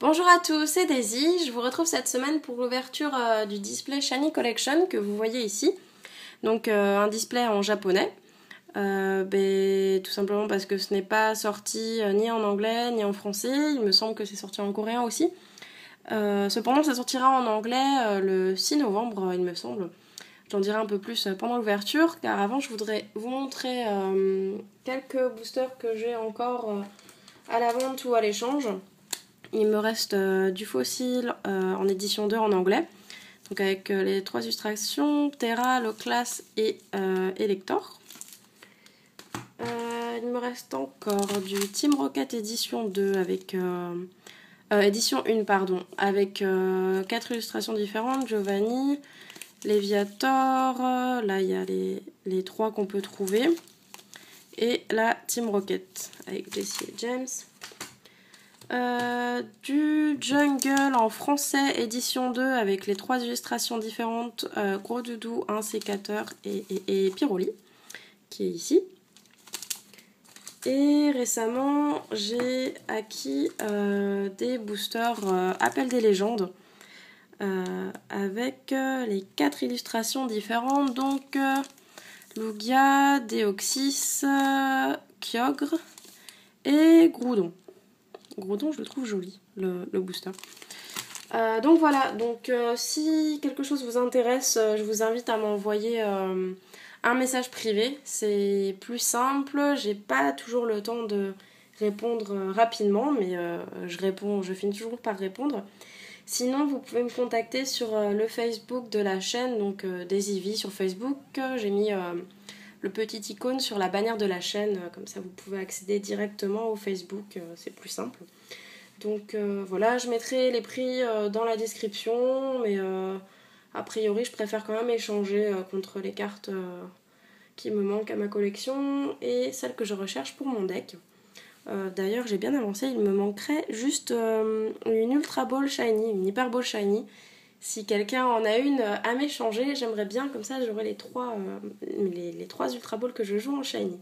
Bonjour à tous, c'est Daisy. Je vous retrouve cette semaine pour l'ouverture du display Shiny Collection que vous voyez ici. Donc un display en japonais. Tout simplement parce que ce n'est pas sorti ni en anglais ni en français. Il me semble que c'est sorti en coréen aussi. Cependant, ça sortira en anglais le 6 novembre, il me semble. J'en dirai un peu plus pendant l'ouverture, car avant, je voudrais vous montrer quelques boosters que j'ai encore à la vente ou à l'échange. Il me reste du Fossil en édition 2 en anglais, donc avec les 3 illustrations, Terra, Loclas et Elector. Il me reste encore du Team Rocket édition 2 avec... édition 1, pardon, avec 4 illustrations différentes, Giovanni, Leviator, là il y a les 3 qu'on peut trouver, et la Team Rocket avec Jessie et James. Du Jungle en français édition 2 avec les 3 illustrations différentes, Gros Doudou, un sécateur et Pyroli qui est ici. Et récemment j'ai acquis des boosters Appel des légendes avec les 4 illustrations différentes, donc Lugia, Deoxys, Kyogre et Groudon. Groudon, je le trouve joli, le booster. Donc voilà, si quelque chose vous intéresse, je vous invite à m'envoyer un message privé. C'est plus simple, j'ai pas toujours le temps de répondre rapidement, mais je finis toujours par répondre. Sinon, vous pouvez me contacter sur le Facebook de la chaîne, donc DaisyV sur Facebook. J'ai mis le petit icône sur la bannière de la chaîne, comme ça vous pouvez accéder directement au Facebook, c'est plus simple. Donc voilà, je mettrai les prix dans la description, mais a priori je préfère quand même échanger contre les cartes qui me manquent à ma collection et celles que je recherche pour mon deck. D'ailleurs j'ai bien avancé, il me manquerait juste une Ultra Ball Shiny, une Hyper Ball Shiny. Si quelqu'un en a une à m'échanger, j'aimerais bien, comme ça j'aurai les 3 Ultra Balls que je joue en Shiny.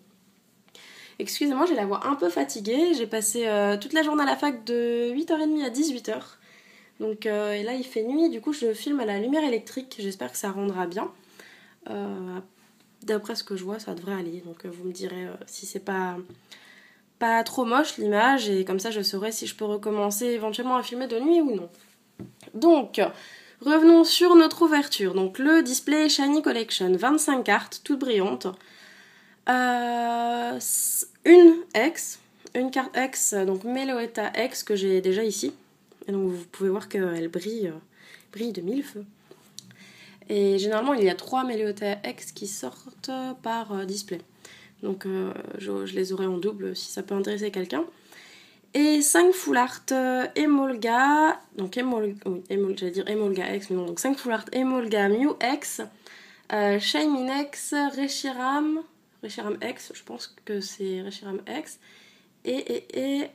Excusez-moi, j'ai la voix un peu fatiguée, j'ai passé toute la journée à la fac de 8h30 à 18h. Donc et là il fait nuit, du coup je filme à la lumière électrique, j'espère que ça rendra bien. D'après ce que je vois, ça devrait aller, donc vous me direz si c'est pas trop moche l'image, et comme ça je saurai si je peux recommencer éventuellement à filmer de nuit ou non. Donc, revenons sur notre ouverture. Donc le display Shiny Collection, 25 cartes, toutes brillantes. Une carte X, donc Meloetta X que j'ai déjà ici. Et donc vous pouvez voir qu'elle brille de mille feux. Et généralement il y a 3 Meloetta X qui sortent par display. Donc je les aurai en double si ça peut intéresser quelqu'un. Et 5 full art Emolga, donc j'allais dire Emolga X, mais non, donc 5 full art Emolga Mew X, Shaymin X, Reshiram X, je pense que c'est Reshiram X, et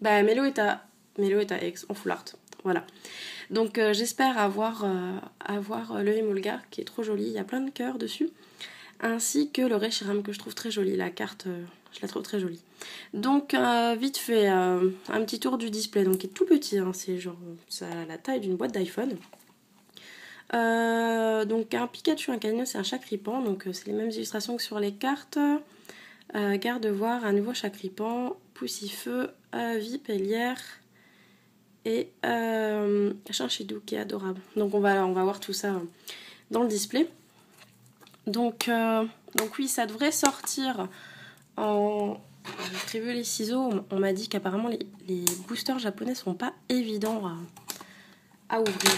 Meloetta X en full art, voilà. Donc j'espère avoir le Emolga qui est trop joli, il y a plein de cœurs dessus, ainsi que le Reshiram que je trouve très joli, la carte je la trouve très jolie. Donc vite fait un petit tour du display, donc qui est tout petit, hein, c'est genre ça a la taille d'une boîte d'iPhone. Donc un Pikachu, un Caninos et un Chakripan, donc c'est les mêmes illustrations que sur les cartes. Gardevoir, un nouveau Chakripan, Poussifeu, Vipellière et Chinchidou qui est adorable. Donc on va voir tout ça dans le display. Donc oui, ça devrait sortir en... J'ai prévu les ciseaux, on m'a dit qu'apparemment les boosters japonais sont pas évidents à ouvrir.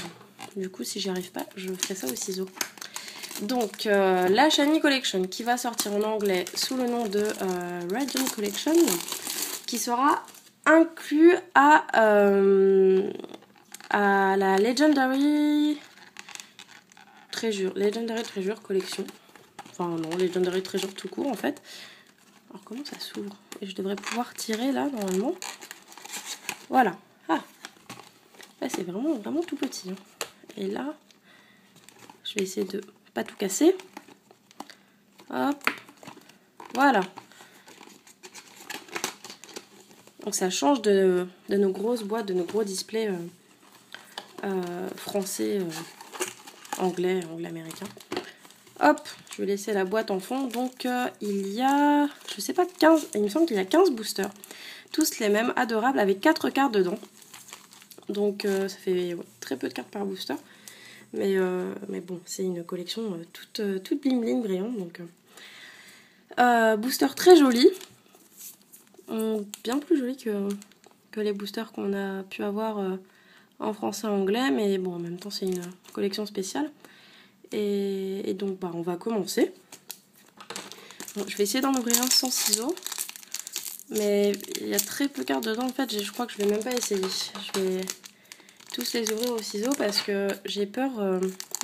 Du coup, si j'y arrive pas, je ferai ça aux ciseaux. Donc, la Shiny Collection qui va sortir en anglais sous le nom de Radiant Collection, qui sera inclus à la Legendary Treasure Collection. Enfin non, Legendary Treasure tout court en fait. Alors comment ça s'ouvre? Et je devrais pouvoir tirer là normalement. Voilà. Ah, là c'est vraiment tout petit. Hein. Et là, je vais essayer de pas tout casser. Hop. Voilà. Donc ça change de nos grosses boîtes, de nos gros displays français, anglais, américain. Hop, je vais laisser la boîte en fond. Donc il y a, je sais pas, 15, il me semble qu'il y a 15 boosters. Tous les mêmes, adorables, avec 4 cartes dedans. Donc ça fait très peu de cartes par booster. Mais bon, c'est une collection toute bling bling brillante. Donc, booster très joli. Bien plus joli que les boosters qu'on a pu avoir en français et anglais. Mais bon, en même temps, c'est une collection spéciale. Et donc, on va commencer. Bon, je vais essayer d'en ouvrir un sans ciseaux. Mais il y a très peu de cartes dedans. En fait, je crois que je vais même pas essayer. Je vais tous les ouvrir au ciseau parce que j'ai peur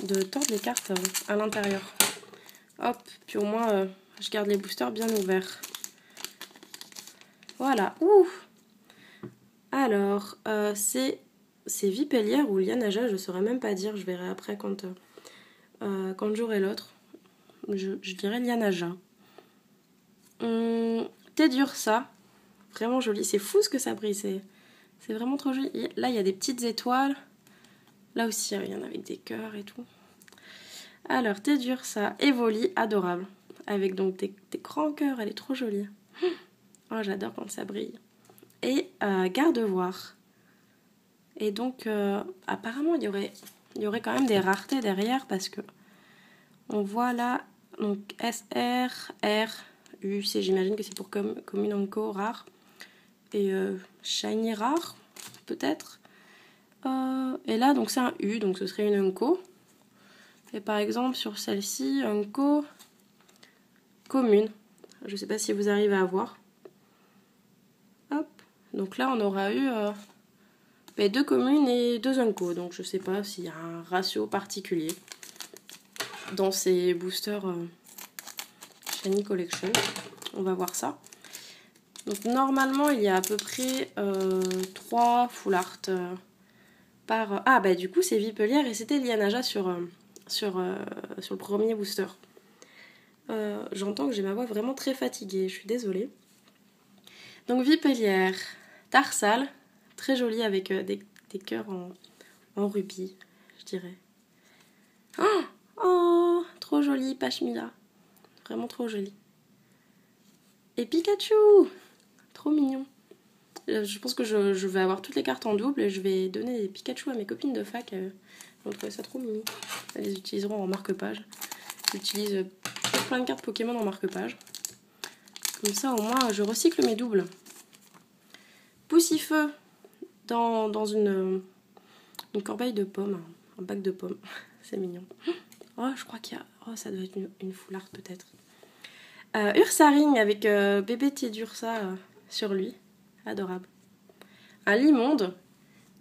de tordre les cartes à l'intérieur. Hop, puis au moins je garde les boosters bien ouverts. Voilà, ouh. Alors, c'est Vipellière ou Lianaja, je ne saurais même pas dire, je verrai après quand j'aurai l'autre. Je dirais Lianaja. Tedursa, vraiment joli, c'est fou ce que ça brille, c'est vraiment trop joli. Là, il y a des petites étoiles. Là aussi, il y en a avec des cœurs et tout. Alors, Tedursa, Evoli, adorable. Avec donc des grands cœurs, elle est trop jolie. Oh, j'adore quand ça brille. Et Gardevoir. Et donc, apparemment, il y aurait quand même des raretés derrière parce que on voit là, donc SR, R, U, j'imagine que c'est pour commune Unco rare. Et Shiny rare, peut-être. Et là, donc c'est un U, donc ce serait une Unco. Et par exemple, sur celle-ci, Unco commune. Je ne sais pas si vous arrivez à voir. Hop. Donc là, on aura eu 2 communes et 2 Unco. Donc je ne sais pas s'il y a un ratio particulier dans ces boosters Shiny Collection. On va voir ça. Donc normalement, il y a à peu près 3 full art par... Ah, du coup, c'est Vipellière et c'était Lianaja sur le premier booster. J'entends que j'ai ma voix vraiment très fatiguée, je suis désolée. Donc Vipellière, Tarsal, très jolie avec des cœurs en rubis, je dirais. Oh, trop jolie, Pashmila. Vraiment trop jolie. Et Pikachu, trop mignon. Je pense que je vais avoir toutes les cartes en double et je vais donner des Pikachu à mes copines de fac. Elles vont trouver ça trop mignon. Elles les utiliseront en marque-page. J'utilise plein de cartes Pokémon en marque-page. Comme ça, au moins, je recycle mes doubles. Poussifeu dans une corbeille de pommes. Un bac de pommes. C'est mignon. Oh, je crois qu'il y a... Oh, ça doit être une foulard peut-être. Ursaring avec bébé Tedursa sur lui. Adorable. Un Limonde,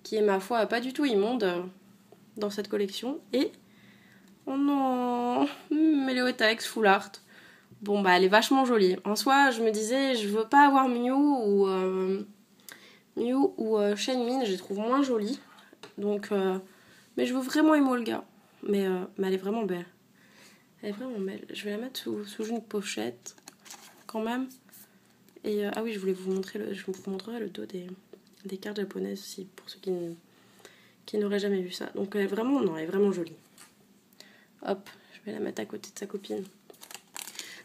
qui est ma foi pas du tout immonde dans cette collection. Et... Oh non, Méléotax full art. Bon, elle est vachement jolie. En soi, je me disais, je veux pas avoir Mew ou Shenmin, je les trouve moins jolies. Donc, mais je veux vraiment Emolga. Mais elle est vraiment belle. Elle est vraiment belle. Je vais la mettre sous une pochette, quand même. Et ah oui, je voulais vous montrer je vous montrerai le dos des cartes japonaises aussi, pour ceux qui n'auraient jamais vu ça. Donc, elle est vraiment jolie. Hop, je vais la mettre à côté de sa copine.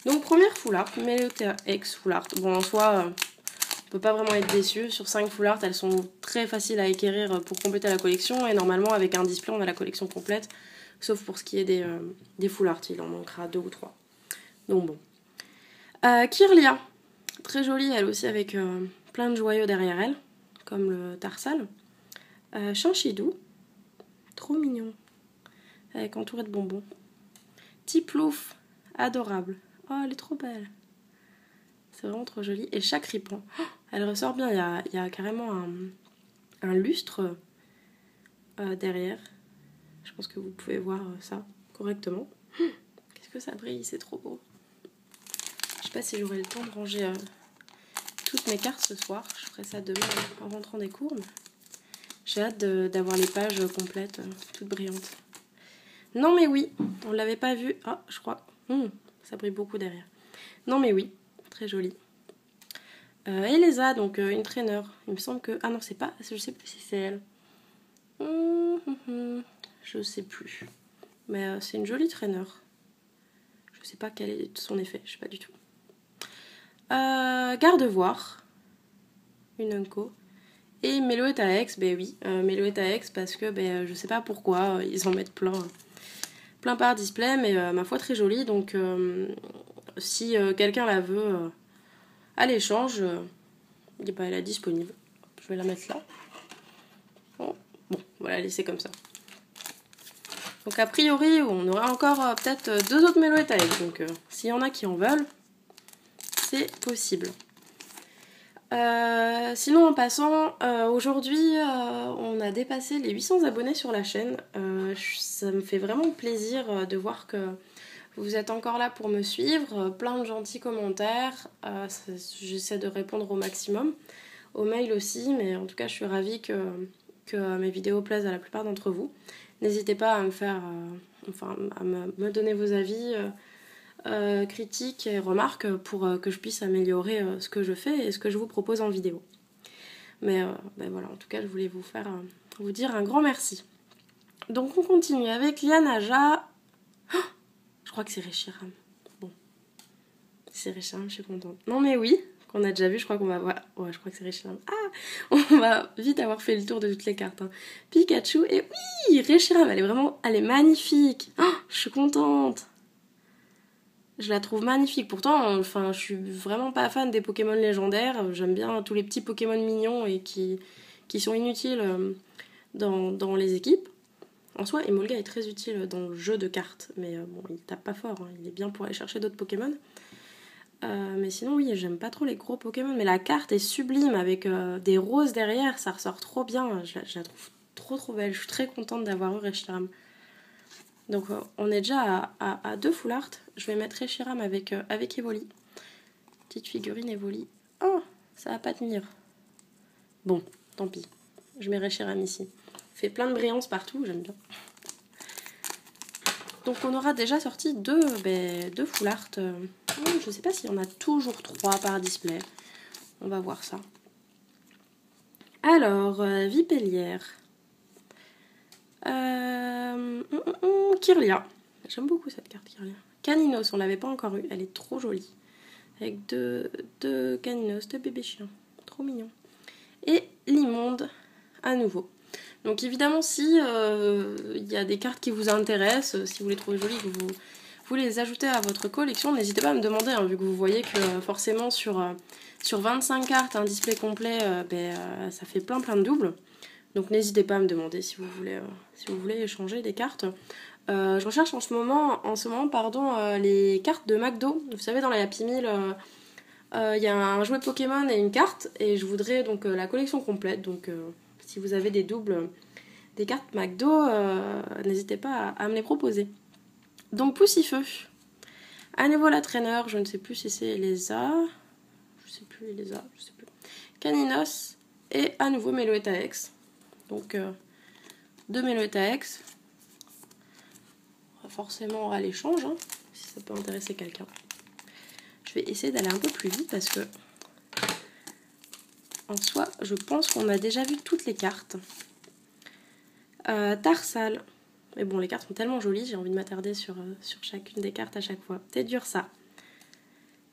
Donc première full art, Méléotax full art. Bon, en soi, on peut pas vraiment être déçu. Sur 5 full art, elles sont très faciles à acquérir pour compléter la collection. Et normalement, avec un display, on a la collection complète. Sauf pour ce qui est des full art, il en manquera 2 ou 3. Donc bon. Kirlia, très jolie, elle aussi, avec plein de joyaux derrière elle, comme le Tarsal. Chanchidou, trop mignon, avec entouré de bonbons. Tiplouf, adorable. Oh, elle est trop belle. C'est vraiment trop joli. Et Chakripan, oh, elle ressort bien. Il y a carrément un lustre derrière. Je pense que vous pouvez voir ça correctement. Qu'est-ce que ça brille, c'est trop beau. Je sais pas si j'aurai le temps de ranger toutes mes cartes ce soir. Je ferai ça demain en rentrant des cours. J'ai hâte d'avoir les pages complètes, toutes brillantes. Non mais oui, on l'avait pas vu. Ah, je crois. Ça brille beaucoup derrière. Non mais oui, très joli. Elisa, donc une traîneur. Il me semble que... Ah non, c'est pas... Je sais plus si c'est elle. Je sais plus. Mais c'est une jolie traîneur. Je sais pas quel est son effet, je sais pas du tout. Gardevoir. Une Unco. Et Meloetta X, ben oui, Meloetta X parce que je sais pas pourquoi, ils en mettent plein par display, mais ma foi très jolie, donc si quelqu'un la veut à l'échange, elle est disponible. Je vais la mettre là. Bon, on va la laisser comme ça. Donc a priori, on aura encore peut-être 2 autres Meloetta X, donc s'il y en a qui en veulent, c'est possible. Sinon en passant, aujourd'hui on a dépassé les 800 abonnés sur la chaîne. Ça me fait vraiment plaisir de voir que vous êtes encore là pour me suivre. Plein de gentils commentaires. J'essaie de répondre au maximum. Au mail aussi, mais en tout cas je suis ravie que mes vidéos plaisent à la plupart d'entre vous. N'hésitez pas à me faire, à me donner vos avis. Critiques et remarques pour que je puisse améliorer ce que je fais et ce que je vous propose en vidéo. Mais voilà, en tout cas, je voulais vous dire un grand merci. Donc on continue avec Lianaja. Oh, je crois que c'est Reshiram. Bon, c'est Reshiram, je suis contente. Non mais oui, qu'on a déjà vu, je crois qu'on va voir. Ouais, je crois que c'est Reshiram. Ah, on va vite avoir fait le tour de toutes les cartes. Hein. Pikachu et oui, Reshiram, elle est magnifique. Oh, je suis contente. Je la trouve magnifique. Pourtant, je suis vraiment pas fan des Pokémon légendaires. J'aime bien tous les petits Pokémon mignons et qui sont inutiles dans les équipes. En soi, Emolga est très utile dans le jeu de cartes. Mais bon, il tape pas fort. Hein. Il est bien pour aller chercher d'autres Pokémon. Mais sinon, oui, j'aime pas trop les gros Pokémon. Mais la carte est sublime avec des roses derrière. Ça ressort trop bien. Je la trouve trop belle. Je suis très contente d'avoir eu Reshiram. Donc on est déjà à 2 full art. Je vais mettre Reshiram avec Evoli. Petite figurine Evoli. Oh, ça va pas tenir. Bon, tant pis. Je mets Reshiram ici. Fait plein de brillance partout, j'aime bien. Donc on aura déjà sorti 2 full art. Je sais pas s'il y en a toujours 3 par display. On va voir ça. Alors, Vipellière. Kirlia. J'aime beaucoup cette carte Kirlia. Caninos, on l'avait pas encore eu. Elle est trop jolie. Avec deux Caninos, 2 bébés chiens. Trop mignon. Et l'immonde à nouveau. Donc évidemment, si y a des cartes qui vous intéressent, si vous les trouvez jolies, que vous les ajoutez à votre collection, n'hésitez pas à me demander, hein, vu que vous voyez que forcément sur 25 cartes, un display complet, ça fait plein de doubles. Donc n'hésitez pas à me demander si vous voulez échanger des cartes. Je recherche en ce moment, les cartes de McDo. Vous savez, dans la Happy Meal, y a un jouet Pokémon et une carte. Et je voudrais donc la collection complète. Donc si vous avez des doubles, des cartes McDo, n'hésitez pas à me les proposer. Donc Poussifeu. À nouveau la traîneur, je ne sais plus si c'est Elisa. Je sais plus. Caninos. Et à nouveau Meloetta X. Donc 2 Meloetta X. Forcément à l'échange, hein, si ça peut intéresser quelqu'un. Je vais essayer d'aller un peu plus vite parce que en soi, je pense qu'on a déjà vu toutes les cartes. Tarsal. Mais bon, les cartes sont tellement jolies, j'ai envie de m'attarder sur chacune des cartes à chaque fois. Tedursa.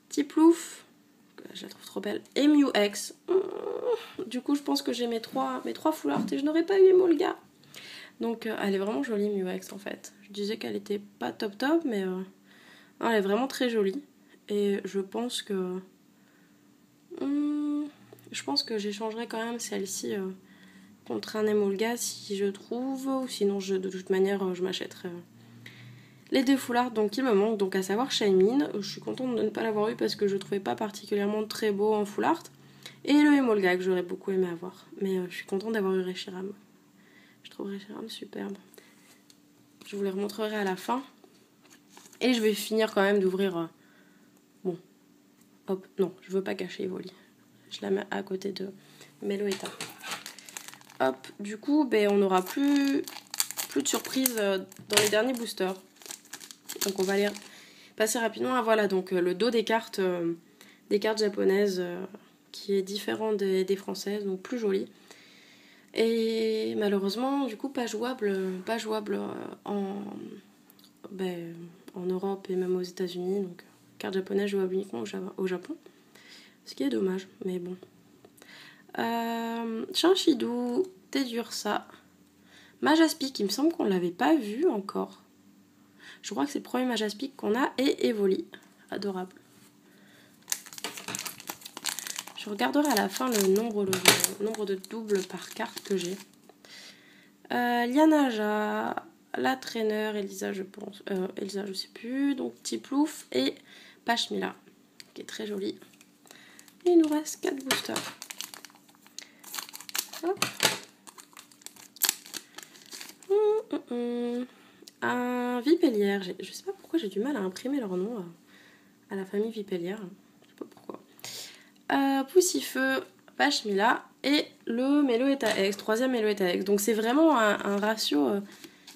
Tiplouf. Je la trouve trop belle. Et Mew X. Du coup, je pense que j'ai mes trois full art et je n'aurais pas eu Emolga. Donc elle est vraiment jolie, Mew X, en fait. Je disais qu'elle était pas top, mais elle est vraiment très jolie. Et je pense que j'échangerai quand même celle-ci contre un Emolga si je trouve. Ou sinon, de toute manière, je m'achèterai les 2 full art donc il me manque, donc à savoir Shaymin. Je suis contente de ne pas l'avoir eu parce que je le trouvais pas particulièrement très beau en full art. Et le Emolga que j'aurais beaucoup aimé avoir. Mais je suis contente d'avoir eu Reshiram. Je trouve Reshiram superbe. Je vous les remontrerai à la fin. Et je vais finir quand même d'ouvrir... Bon. Hop. Non, je veux pas cacher Evoli. Je la mets à côté de Meloetta. Hop. Du coup, on n'aura plus de surprises dans les derniers boosters. Donc on va aller passer rapidement. Ah voilà, donc le dos des cartes japonaises qui est différent des françaises, donc plus joli. Et malheureusement, du coup, pas jouable en Europe et même aux États-Unis. Donc, carte japonaise jouable uniquement au Japon. Ce qui est dommage, mais bon. Shinshidou, Tedursa, Majaspic, il me semble qu'on ne l'avait pas vu encore. Je crois que c'est le premier Majaspic qu'on a, et Evoli. Adorable. Je regarderai à la fin le nombre de doubles par carte que j'ai. Lianaja, la traîneur, Elisa je pense. Elisa je sais plus. Donc Tiplouf et Pashmila, qui est très jolie. Et il nous reste 4 boosters. Hop. Un Vipellière. Je sais pas pourquoi j'ai du mal à imprimer leur nom à la famille Vipellière. Je sais pas pourquoi. Poussifeu, Pashmila et le Meloetta X, troisième Meloetta X. Donc c'est vraiment un ratio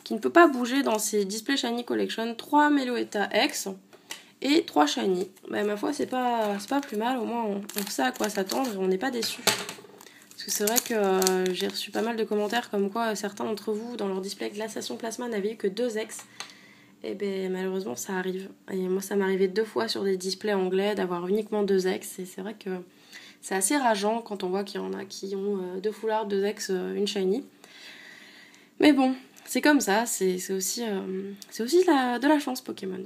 qui ne peut pas bouger dans ces Display Shiny Collection. 3 Meloetta X et 3 Shiny. Bah, ma foi, c'est pas plus mal. Au moins, on sait à quoi s'attendre et on n'est pas déçus. Parce que c'est vrai que j'ai reçu pas mal de commentaires comme quoi certains d'entre vous, dans leur display Glaciation Plasma, n'avaient eu que 2 X. Et bien malheureusement, ça arrive. Et moi, ça m'est arrivé 2 fois sur des displays anglais d'avoir uniquement 2 X. Et c'est vrai que c'est assez rageant quand on voit qu'il y en a qui ont 2 foulards, 2 X, une shiny. Mais bon, c'est comme ça. C'est aussi de la chance Pokémon.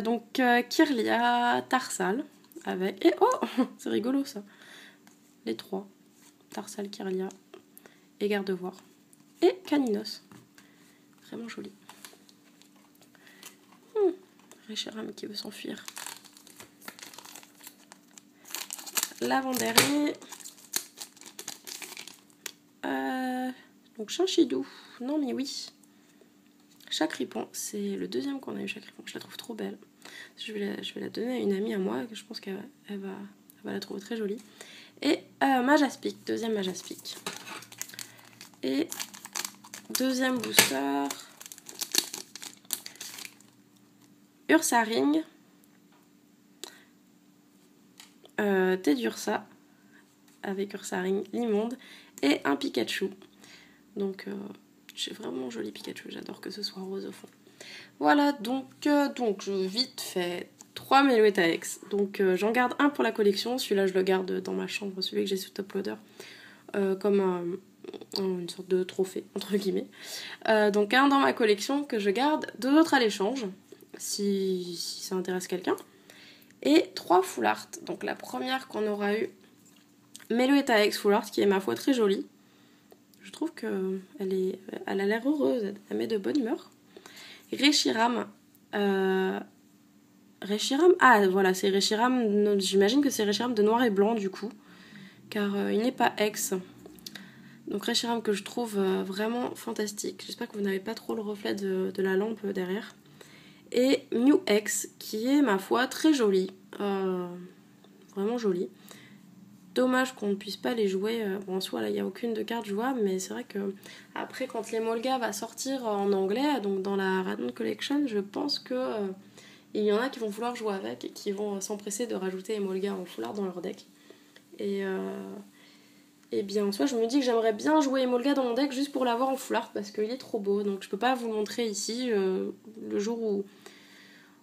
Donc Kirlia, Tarsal, avec... Et oh, c'est rigolo ça. Les 3. Tarsal, Kirlia et Gardevoir. Et Caninos. Vraiment joli. Reshiram qui veut s'enfuir. L'avant-dernier. Donc Shinshidou. Non mais oui. Chacripon. C'est le deuxième qu'on a eu, Chacripon. Je la trouve trop belle. Je vais la donner à une amie à moi. Je pense qu'elle va la trouver très jolie. Et Majaspic. Deuxième Majaspic. Et deuxième booster. Ursaring. Tedursa. Avec Ursaring, l'immonde. Et un Pikachu. Donc, j'ai vraiment joli Pikachu. J'adore que ce soit rose au fond. Voilà, donc je vite fait 3 Meloetta X. Donc, j'en garde un pour la collection. Celui-là, je le garde dans ma chambre. Celui que j'ai sous top loader. Comme une sorte de trophée, entre guillemets. Donc, un dans ma collection que je garde. 2 autres à l'échange. Si ça intéresse quelqu'un. Et 3 full art. Donc, la première qu'on aura eu. Meloetta X Full Art, qui est ma foi très jolie. Je trouve qu'elle a l'air heureuse, elle met de bonne humeur. Reshiram. Reshiram, ah voilà, c'est Reshiram, j'imagine que c'est Reshiram de noir et blanc du coup, car il n'est pas X. Donc Reshiram que je trouve vraiment fantastique. J'espère que vous n'avez pas trop le reflet de la lampe derrière. Et Mew X, qui est ma foi très jolie. Vraiment jolie. Dommage qu'on ne puisse pas les jouer. Bon, en soi, là, il n'y a aucune de carte jouable, mais c'est vrai que après, quand l'Emolga va sortir en anglais, donc dans la Radiant Collection, je pense que il y en a qui vont vouloir jouer avec et qui vont s'empresser de rajouter Emolga en foulard dans leur deck. Et bien, en soi, je me dis que j'aimerais bien jouer Emolga dans mon deck juste pour l'avoir en foulard parce qu'il est trop beau. Donc, je peux pas vous le montrer ici. Le jour où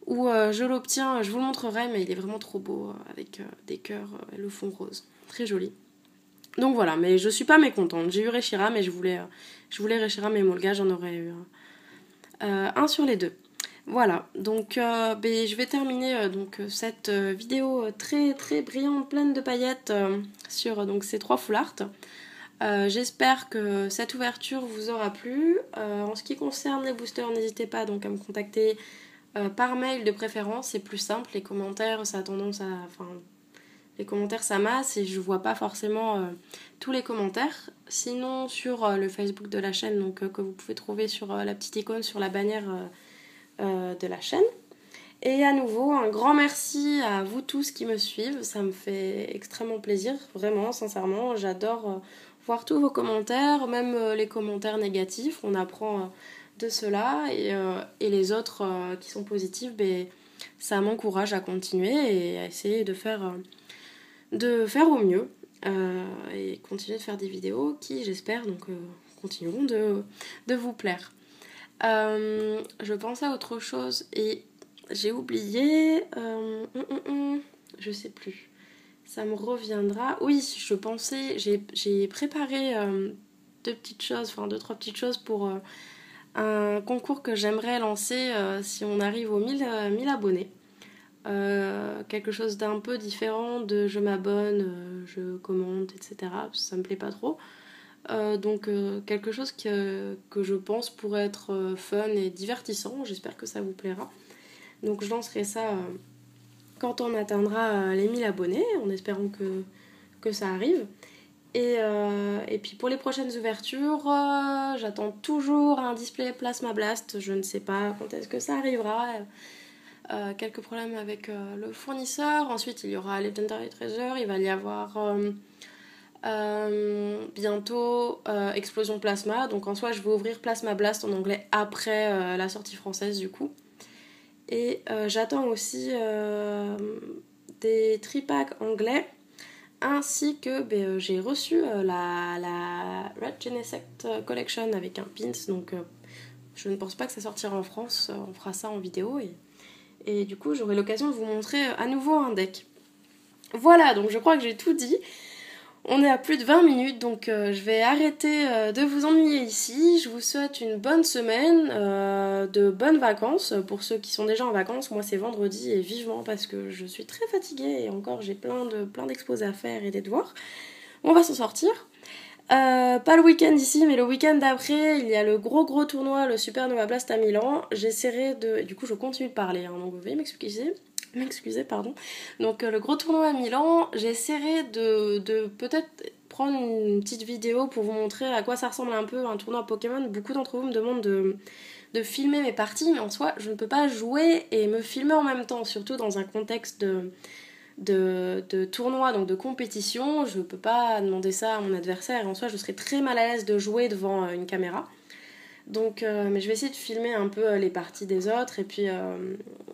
je l'obtiens, je vous le montrerai, mais il est vraiment trop beau avec des cœurs et le fond rose. Très joli. Donc voilà, mais je suis pas mécontente. J'ai eu Reshiram mais je voulais Reshiram et Emolga, j'en aurais eu un sur les deux. Voilà, donc je vais terminer cette vidéo très très brillante, pleine de paillettes sur ces 3 full art. J'espère que cette ouverture vous aura plu. En ce qui concerne les boosters, n'hésitez pas donc à me contacter par mail de préférence, c'est plus simple. Les commentaires, ça a tendance à... les commentaires ça masse et je vois pas forcément tous les commentaires. Sinon sur le Facebook de la chaîne, donc que vous pouvez trouver sur la petite icône sur la bannière de la chaîne. Et à nouveau, un grand merci à vous tous qui me suivent, ça me fait extrêmement plaisir, vraiment, sincèrement. J'adore voir tous vos commentaires, même les commentaires négatifs, on apprend de cela et les autres qui sont positifs, ça m'encourage à continuer et à essayer de faire de faire au mieux et continuer de faire des vidéos qui, j'espère, donc continueront de vous plaire. Je pensais à autre chose et j'ai oublié. Je sais plus. Ça me reviendra. Oui, je pensais. J'ai préparé deux, trois petites choses pour un concours que j'aimerais lancer si on arrive aux 1000 abonnés. Quelque chose d'un peu différent de je m'abonne, je commente, etc. Ça me plaît pas trop. Donc quelque chose que je pense pourrait être fun et divertissant. J'espère que ça vous plaira. Donc je lancerai ça quand on atteindra les 1000 abonnés, en espérant que ça arrive. Et puis pour les prochaines ouvertures, j'attends toujours un display Plasma Blast. Je ne sais pas quand est-ce que ça arrivera. Quelques problèmes avec le fournisseur. Ensuite, il y aura Legendary Treasure. Il va y avoir bientôt Explosion Plasma. Donc en soi, je vais ouvrir Plasma Blast en anglais après la sortie française du coup. Et j'attends aussi des tripacks anglais. Ainsi que j'ai reçu la Red Genesect Collection avec un pins. Donc je ne pense pas que ça sortira en France. On fera ça en vidéo. Et du coup, j'aurai l'occasion de vous montrer à nouveau un deck. Voilà, donc je crois que j'ai tout dit. On est à plus de 20 minutes, donc je vais arrêter de vous ennuyer ici. Je vous souhaite une bonne semaine, de bonnes vacances. Pour ceux qui sont déjà en vacances, moi c'est vendredi et vivement parce que je suis très fatiguée et encore j'ai plein d'expos à faire et des devoirs. On va s'en sortir. Pas le week-end ici, mais le week-end d'après, il y a le gros tournoi, le Supernova Blast à Milan. J'essaierai de... Du coup, je continue de parler, hein, donc vous veuillez m'excuser, pardon. Donc le gros tournoi à Milan, j'essaierai de peut-être prendre une petite vidéo pour vous montrer à quoi ça ressemble un peu un tournoi Pokémon. Beaucoup d'entre vous me demandent de filmer mes parties, mais en soi, je ne peux pas jouer et me filmer en même temps, surtout dans un contexte de tournoi, donc de compétition. Je peux pas demander ça à mon adversaire et en soi je serais très mal à l'aise de jouer devant une caméra. Donc mais je vais essayer de filmer un peu les parties des autres et puis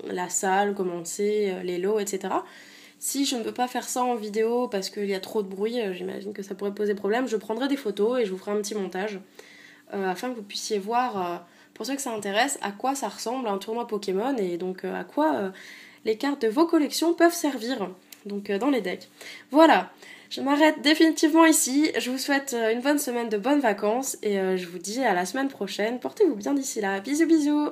la salle, commencer, les lots, etc. Si je ne peux pas faire ça en vidéo parce qu'il y a trop de bruit, j'imagine que ça pourrait poser problème, je prendrai des photos et je vous ferai un petit montage afin que vous puissiez voir, pour ceux que ça intéresse, à quoi ça ressemble un tournoi Pokémon et donc à quoi les cartes de vos collections peuvent servir, donc dans les decks. Voilà, je m'arrête définitivement ici. Je vous souhaite une bonne semaine de bonnes vacances et je vous dis à la semaine prochaine. Portez-vous bien d'ici là. Bisous bisous.